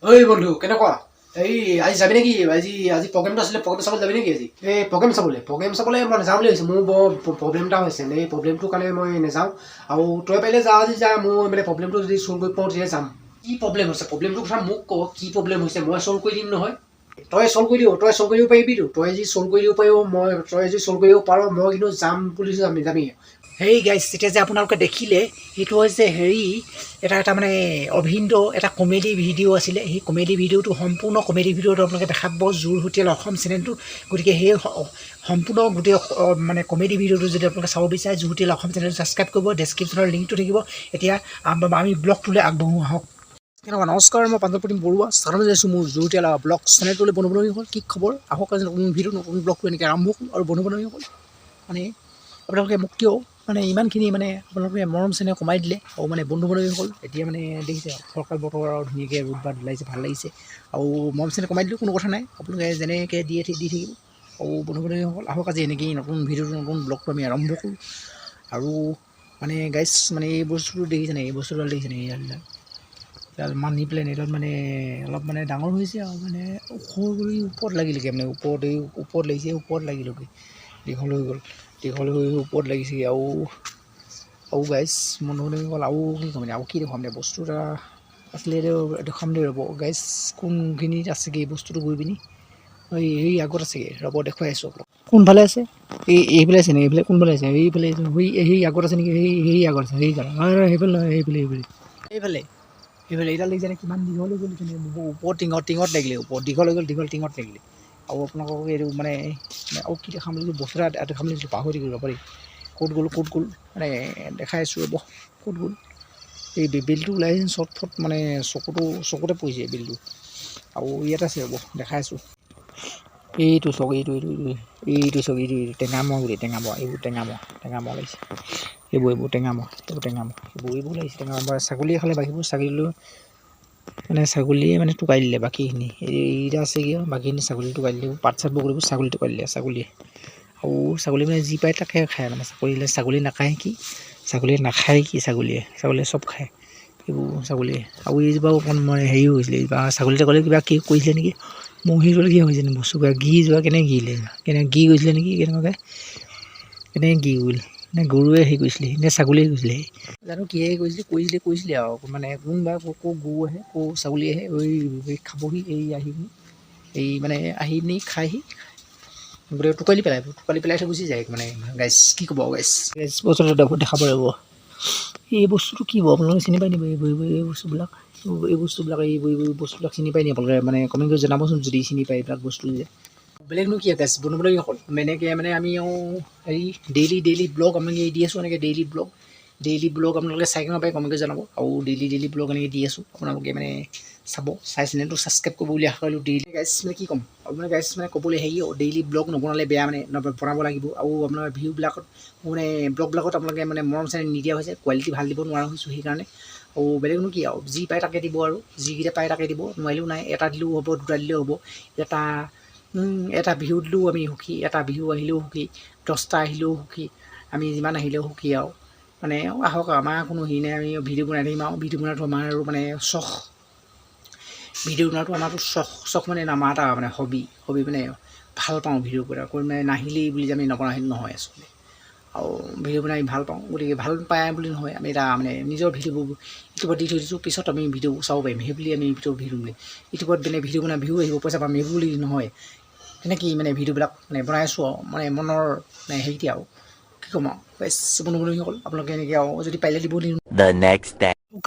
ঐ বন্ধু কেনেকুৱা? এই আজি যাবি নেকি? আজি প্ৰগ্ৰেমটো আছিলে, প্ৰগ্ৰেমটো চাবলৈ যাবি নেকি আজি? এই প্ৰগ্ৰেম চাবলৈ মই নাযাওঁ বুলি ভাবিছোঁ। মোৰ বৰ প্ৰব্লেম এটা হৈছে। এই প্ৰব্লেমটোৰ কাৰণে মই নাযাওঁ। আৰু তই পাৰিলে যাওঁ যদি যা, মোৰ মানে প্ৰব্লেমটো যদি চল্ভ কৰিব পাৰোঁ তেতিয়া যাম। কি প্ৰব্লেম হৈছে? প্ৰব্লেমটোৰ কথা মোক ক, কি প্ৰব্লেম হৈছে? মই চল্ভ কৰি দিম নহয়। তই চল্ভ কৰি দিব পাৰিবিতো। তই যদি চল্ভ কৰি দিব পাৰ মই কিন্তু যাম বুলি যামি। হেৰি গাইজ, এতিয়া যে আপোনালোকে দেখিলে সেইটো হৈছে এটা মানে অভিনয় এটা কমেডি ভিডিঅ' আছিলে। সেই কমেডি ভিডিঅ'টো সম্পূৰ্ণ কমেডি ভিডিঅ'টো আপোনালোকে দেখা পাব জোৰ হোটেল অসম চেনেলটো। গতিকে সেই সম্পূৰ্ণ গোটেই মানে কমেডি ভিডিঅ'টো যদি আপোনালোকে চাব বিচাৰে জোৰ হোটেল অসম চেনেলটো ছাবস্ক্ৰাইব কৰিব। ডেছক্ৰিপশ্যনৰ লিংকটো থাকিব। এতিয়া আমি ব্লগটোলৈ আগবাঢ়ো আহক। কেনেকুৱা? নমস্কাৰ, মই পাঞ্জল প্ৰতীম বৰুৱা স্থানত যাইছোঁ মোৰ জোৰ হোটেল ব্লগ চেনেলটোলৈ বন্ধু হ'ল। কি খবৰ? আহক আজি নতুন ভিডিঅ' নতুন ব্লগটো এনেকৈ আৰম্ভ হ'ল। আৰু বন্ধু হ'ল মানে আপোনালোকে মোক কিয় মানে ইমানখিনি মানে আপোনালোকে মৰম চেনেহ কমাই দিলে আৰু মানে বন্ধু হ'ল। এতিয়া মানে দেখিছে ফৰকাল বতৰ আৰু ধুনীয়াকৈ ৰ'দ বাদ ওলাইছে, ভাল লাগিছে। আৰু মৰম চেনেহ কমাই দিলেও কোনো কথা নাই, আপোনালোকে যেনেকৈ দি থাকিব। আৰু বন্ধু হ'ল আহক আজি এনেকেই নতুন ভিডিঅ'টো নতুন ব্লগটো আমি আৰম্ভ কৰোঁ। আৰু মানে গাইজ মানে এই বস্তুটো দেখিছেনে? এই বস্তুডাল দেখিছেনে? এইডাল মানি প্লেন এইডাল মানে অলপ মানে ডাঙৰ হৈছে আৰু মানে ওখ কৰি ওপৰত লাগিলেগৈ মানে ওপৰত লাগিছে, ওপৰত লাগিলগৈ দীঘল হৈ গ'ল, দীঘল হৈ ওপৰত লাগিছেগৈ। আৰু গাইজ বন্ধু হ'ল আৰু কি ক'ম আৰু কি দেখুৱাম দে বস্তু এটা আছিলে দেখুৱাম দে ৰ'ব গাইজ। কোনখিনিত আছেগৈ এই বস্তুটো গৈ পিনি এই আগত আছেগৈ ৰ'ব দেখুৱাই আছোঁ আপোনাক। কোনফালে আছে? এইফালে আছে নেকি? এইফালে কোনফালে আছে? এইফালে সেই আগত আছে নেকি? সেই আগত আছে সেইফালে নহয়, সেইফালে এইডাল দেখিছেনে কিমান দীঘল হৈ গ'ল? ওপৰত টিঙত লাগিলে, ওপৰত দীঘল হৈ গ'ল, টিঙত লাগিলে। আৰু আপোনালোকক এইটো মানে আৰু কি দেখাম বুলি বস্তু এটা দেখাম বুলি পাহৰি থাকিলোঁ ৰ'ব দেই। ক'ত গ'ল মানে দেখাই আছোঁ ৰ'ব। ক'ত গ'ল? এই বিলটো ওলাই চট মানে চকুতে পৰিছে বিলটো। আৰু ইয়াত আছে ৰ'ব দেখাই আছোঁ। এইটো চক এইটো চক এইটো টেঙামৰা গোটেই টেঙামৰা। এইবোৰ টেঙামৰা লাগিছে। এইবোৰ টেঙামৰা এইবোৰ লাগিছে টেঙামৰা। ছাগলীয়ে খালে বাকীবোৰ ছাগলীয়ে মানে টুকাই দিলে বাকীখিনি। এইকেইটা আছেগৈ আৰু বাকীখিনি ছাগলী টুকাই দিলে। পাত চাত বগলীবোৰ ছাগলী টুকাই দিলে ছাগলীয়ে। আৰু ছাগলী মানে যি পায় তাকে খায় মানে ছাগলী নাখায় কি? ছাগলীয়ে নাখায় কি? ছাগলীয়ে চব খায় এইবোৰ ছাগলীয়ে। আৰু এইজোপা অকণ মানে হেৰি হৈছিলে এইজোপা ছাগলী কিবা কি কৰিছিলে নেকি? মহি গ'লে কি হৈছে বস্তু গি যোৱা কেনেকৈ গি গৈছিলে নেকি? কেনেকৈ গি গ'ল নে গৰুৱে হেৰি কৰিছিলে নে ছাগলীয়ে গৈছিলে জানো কিহে কৰিছিলে আৰু মানে কোনোবা ক'ৰ গৰু আহে ক'ৰ ছাগলী আহে খাবহি আহি মানে আহি নি খাইহি গোটেই টুকালি পেলাই থৈ গুচি যায় মানে। গাইছ কি ক'ব গাইছ বস্তুটো দেখাব লাগিব। এই বস্তুটো কি হ'ব আপোনালোকে চিনি পাই নিব? এই বস্তুবিলাক চিনি পাই নি আপোনালোকে? মানে কমেণ্ট কৰি জনাবচোন যদি চিনি পায় এইবিলাক বস্তু যে বেলেগনো কি গাইছ বনাবলৈ হ'ল এনেকৈ মানে আমি ডেইলি ব্লগ আমি দি আছোঁ। এনেকৈ ডেইলি ব্লগ আপোনালোকে চাই নাপায় কমেণ্ট কৰি জনাব। আৰু ডেইলি ব্লগ এনেকৈ দি আছোঁ, আপোনালোকে মানে চাই চেনেলটো ছাবস্ক্ৰাইব কৰিব বুলি আশা কৰিলোঁ। ডেইলি গাইছ মানে কি ক'ম আপোনাৰ গাইছ মানে ক'বলৈ ডেইলি ব্লগ নবনালে বেয়া মানে বনাব লাগিব। আৰু আপোনাৰ ভিউবিলাকত মানে ব্লগবিলাকত আপোনালোকে মানে মৰম চেনেহ নিদিয়া হৈছে, কোৱালিটি ভাল দিব নোৱাৰা হৈছোঁ সেইকাৰণে। আৰু বেলেগনো কি আৰু যি পায় তাকে দিব, আৰু যিকেইটা পায় তাকে দিব, নোৱাৰিলেও নাই। এটা দিলেও হ'ব, দুটা দিলেও হ'ব। এটা বিহু দিলেও আমি সুখী, এটা বিহু আহিলেও সুখী, 10টা আহিলেও সুখী, আমি যিমান আহিলেও সুখী। আৰু মানে আহক আমাৰ কোনো হেৰি নাই, আমি ভিডিঅ' বনাই থাকিম। আৰু ভিডিঅ' বনোৱাটো আমাৰ আৰু মানে চখ। ভিডিঅ' বনোৱাটো আমাৰতো চখ মানে আমাৰ এটা মানে হবি মানে ভাল পাওঁ ভিডিঅ' বনাই মানে নাহিলেই বুলি যে আমি নবনাওঁ সেইটো নহয় আচলতে। আৰু ভিডিঅ' বনাই ভাল পাওঁ, গতিকে ভাল পায় বুলি নহয়, আমি এটা মানে নিজৰ ভিডিঅ'বোৰ ইউটিউবত দি থৈ দিছোঁ, পিছত আমি ভিডিঅ' চাব পাৰিম সেই বুলি আমি ভিডিঅ' ইউটিউবত মানে ভিডিঅ' বনাই ভিউ আহিব, পইচা পাম এইবোৰ বুলি নহয়। তেনেকেই মানে ভিডিঅ'বিলাক মানে বনাই আছোঁ আৰু মানে মনৰ মানে হেৰিতে আৰু কি ক'ম আৰু গাইছ বন্ধুসকল আপোনালোকে এনেকৈ আৰু যদি পাৰিলে দিব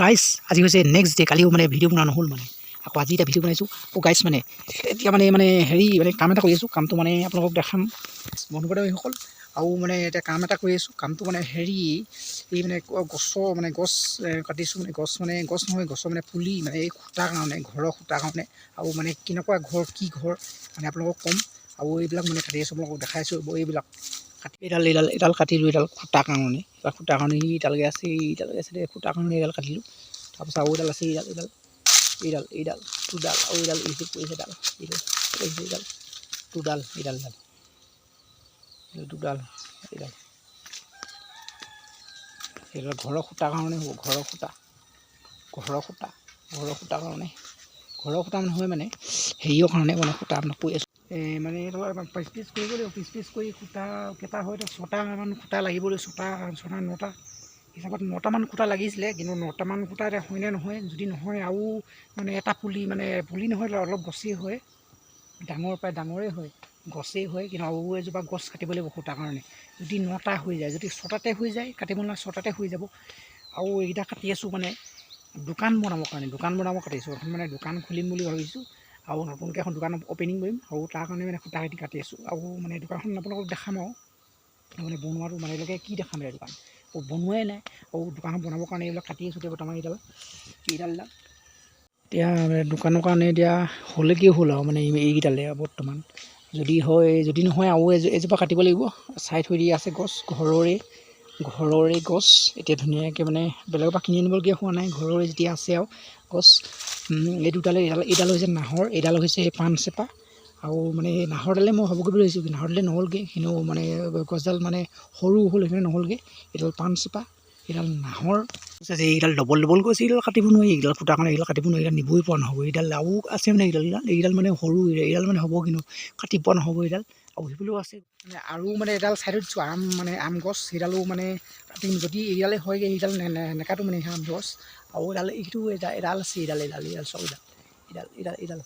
গাইছ। আজি হৈছে নেক্সট ডে, কালিও মানে ভিডিঅ' বনোৱা নহ'ল মানে আকৌ আজি এটা ভিডিঅ' বনাইছোঁ। গাইছ মানে এতিয়া মানে হেৰি মানে কাম এটা কৰি আছোঁ, কামটো মানে আপোনালোকক দেখাম বন্ধুসকল। আৰু মানে এতিয়া কাম এটা কৰি আছোঁ, কামটো মানে এই মানে গছ কাটিছোঁ। মানে গছ নহয়, গছৰ মানে পুলি মানে এই খুটাৰ কাৰণে, ঘৰৰ খুটাৰ কাৰণে। আৰু মানে কেনেকুৱা ঘৰ কি ঘৰ মানে আপোনালোকক ক'ম। আৰু এইবিলাক মানে কাটি আছোঁ, আপোনালোকক দেখাইছোঁ। এইবিলাক এডাল কাটিলোঁ, এডাল খুটাৰ কাৰণে, ইডালকৈ আছে খুটাৰ কাৰণে এডাল কাটিলোঁ। তাৰপিছত আৰু এডাল আছে এইডাল দুডাল, আৰু এডাল এইডাল ঘৰৰ খুটাৰ কাৰণে হ'ব, ঘৰৰ খুটাৰ কাৰণে ঘৰৰ সূতা নহয় মানে হেৰিয়ৰ কাৰণে মানে সূতা আপোনাক কৈ আছোঁ মানে পিচ পিচ কৰিব লাগিব পিচ কৰি সূতা কেইটা হয়তো 6টামান সূতা লাগিবলৈ 6টা 9টা হিচাপত 9টামান সূতা লাগিছিলে কিন্তু 9টামান সূতা এতিয়া হয়নে নহয় যদি নহয় আৰু মানে এটা পুলি নহয় অলপ গছেই হয় ডাঙৰ প্ৰায় ডাঙৰেই হয় গছেই হয় কিন্তু আৰু এজোপা গছ কাটিব লাগিব সূতাৰ কাৰণে যদি 9টা হৈ যায় যদি 6টাতে হৈ যায় কাটিব নালাগে 6টাতে হৈ যাব আৰু এইকেইটা কাটি আছোঁ মানে দোকান বনাবৰ কাৰণে কাটিছোঁ এখন মানে দোকান খুলিম বুলি ভাবিছোঁ আৰু নতুনকৈ এখন দোকান অ'পেনিং কৰিম আৰু তাৰ কাৰণে মানে সূতা কাটি আছোঁ আৰু মানে দোকানখন আপোনালোকক দেখাম আৰু মানে বনোৱাটো মানে এইবিলাকে কি দেখাম এই দোকান বনোৱাই নাই আৰু দোকানখন বনাবৰ কাৰণে এইবিলাক কাটি আছোঁ এতিয়া বৰ্তমান এইডাল এতিয়া দোকানৰ কাৰণে এতিয়া হ'লে কি হ'ল আৰু মানে এইকেইডালে বৰ্তমান যদি হয় যদি নহয় আৰু এজোপা কাটিব লাগিব চাই থৈ দিয়া আছে গছ ঘৰৰে গছ এতিয়া ধুনীয়াকৈ মানে বেলেগৰ পৰা কিনি আনিবলগীয়া হোৱা নাই ঘৰৰে যেতিয়া আছে আৰু গছ এই দুটালে এইডাল হৈছে নাহৰ এইডাল হৈছে পাণ চেপা আৰু মানে নাহৰডালে মই হ'বগৈ বুলি ভাবিছোঁ নাহৰডালে নহ'লগৈ কিন্তু মানে গছডাল মানে সৰু হ'ল সেইকাৰণে নহ'লগৈ এইডাল পাণ চেপা এইডাল নাহৰ এইডাল ডবল গৈছে এইডাল কাটিব নোৱাৰি এইডাল ফুটাৰ কাৰণে এইডাল কাটিব নোৱাৰি এইডাল নিবই পৰা নহ'ব এইডাল আৰু আছে মানে এইডাল মানে সৰু এইডাল মানে হ'ব কিন্তু কাটিব পৰা নহ'ব এইডাল আৰু সেইফালেও আছে মানে আৰু মানে এডাল চাইডত দিছোঁ আম গছ সেইডালো মানে কাটিম যদি এইডালে হয়গৈ এইডাল নেকাটো মানে আম গছ আৰু এইটো এডাল আছে এইডাল চব এইডাল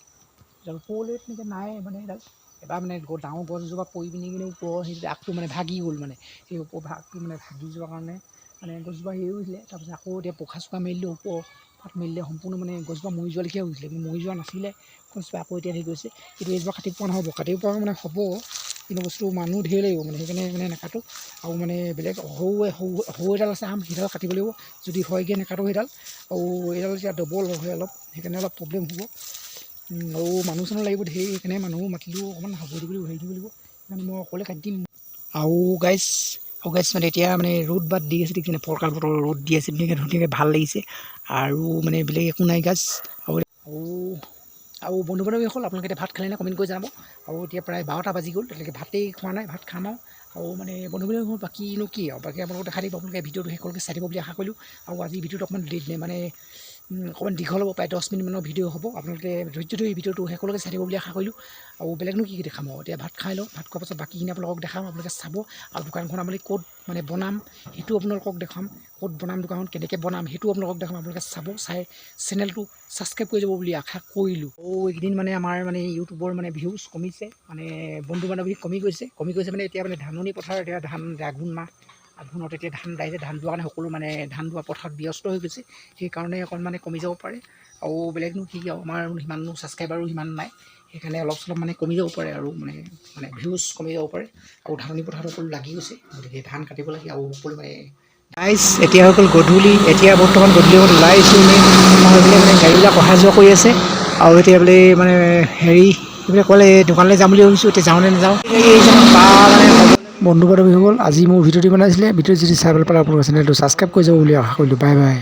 সৰুলৈ তেনেকৈ নাই মানে এইডাল এবাৰ মানে ডাঙৰ গছজোপা পৰি পিনি কিনে ওপৰৰ সেই আগটো মানে ভাগি গ'ল মানে সেই ওপৰ ভাগটো মানে ভাগি যোৱাৰ কাৰণে মানে গছজোপা হেৰি হৈছিলে তাৰপিছত আকৌ এতিয়া পোখা চোকা মেলিলে ওপৰ পাত মেলিলে সম্পূৰ্ণ মানে গছজোপা মৰি যোৱালৈকে হৈছিলে কিন্তু মৰি যোৱা নাছিলে গছজোপা আকৌ এতিয়া হেৰি গৈছে কিন্তু এইজোপা কাটিব পৰা নহ'ব কাটিব পৰা মানে হ'ব কিন্তু বস্তু মানুহ ধেৰ লাগিব মানে সেইকাৰণে মানে নেকাটো আৰু মানে বেলেগ সৰু এডাল আছে আম সেইডাল কাটিব লাগিব যদি হয়গৈ নেকাটো সেইডাল আৰু এইডাল এতিয়া ডবল হয় অলপ সেইকাৰণে অলপ প্ৰব্লেম হ'ব আৰু মানুহ চানুহ লাগিব ধেৰ সেইকাৰণে মানুহ মাতিলেও অকণমান সাৱধান বুলি হেৰি দিব লাগিব সেইকাৰণে মই অকলে কাটি দিম আৰু গাইজ মানে এতিয়া মানে ৰ'দ বাদ দি আছে দেখিছেনে ফৰকাল বতৰ ৰ'দ দি আছে ধুনীয়াকৈ ভাল লাগিছে আৰু মানে বেলেগ একো নাই গাইজ আৰু বন্ধু বান্ধৱীসকল আপোনালোকে এতিয়া ভাত খালে নে কমেণ্ট কৰি জনাব আৰু এতিয়া প্ৰায় 12টা বাজি গ'ল তেনেকৈ ভাতেই খোৱা নাই ভাত খাম আৰু মানে বন্ধু বান্ধৱীসকল বাকীনো কি আৰু বাকী আপোনালোকক দেখাই দিব আপোনালোকে ভিডিঅ'টো সকলোকে চাই দিব বুলি আশা কৰিলোঁ আৰু আজি ভিডিঅ'টো অকণমান মানে অকণমান দীঘল হ'ব প্ৰায় 10 মিনিটমানৰ ভিডিঅ' হ'ব আপোনালোকে ধৈৰ্য ধৰি ভিডিঅ'টো সকলোকে চাই দিব বুলি আশা কৰিলোঁ আৰু বেলেগনো কি দেখাম আৰু এতিয়া ভাত খাই লওঁ ভাত খোৱাৰ পাছত বাকীখিনি আপোনালোকক দেখাম আপোনালোকে চাব আৰু দোকানখন আমি ক'ত মানে বনাম সেইটো আপোনালোকক দেখাম ক'ত বনাম দোকানখন কেনেকৈ বনাম সেইটো আপোনালোকক দেখাম আপোনালোকে চাব চাই চেনেলটো ছাবস্ক্ৰাইব কৰি যাব বুলি আশা কৰিলোঁ এইকেইদিন মানে আমাৰ মানে ইউটিউবৰ মানে ভিউজ কমিছে মানে বন্ধু বান্ধৱী কমি গৈছে মানে এতিয়া মানে ধাননি পথাৰ এতিয়া ধান আঘোণ মাহ আঘোণত এতিয়া ধান দাইছে ধান যোৱা কাৰণে সকলো মানে ধান দোৱা পথাৰত ব্যস্ত হৈ গৈছে সেইকাৰণে অকণমান মানে কমি যাব পাৰে আৰু বেলেগনো কি আৰু আমাৰ সিমানো ছাবস্ক্ৰাইবাৰো সিমান নাই সেইকাৰণে অলপ চলপ মানে কমি যাব পাৰে আৰু মানে ভিউজ কমি যাব পাৰে আৰু ধাননি পথাৰত সকলো লাগি গৈছে গতিকে ধান কাটিব লাগে আৰু সকলো মানে গাইজ এতিয়া হৈ গ'ল গধূলি এতিয়া বৰ্তমান গধূলি সময়ত ওলাই আহিছোঁ আমাৰ এইফালে মানে গাড়ীবিলাক অহা যোৱা কৰি আছে আৰু এতিয়া বোলে মানে হেৰি এইবিলাক ক'লে দোকানলৈ যাম বুলি ভাবিছোঁ এতিয়া যাওঁ নে নাযাওঁ বন্ধু বান্ধৱীসকল আজি মোৰ ভিডিঅ'টি বনাইছিলে ভিডিঅ'টো যদি চাই ভাল পালে আপোনালোকৰ চেনেলটো ছাবস্ক্ৰাইব কৰি যাব বুলি আশা কৰিলোঁ বাই বাই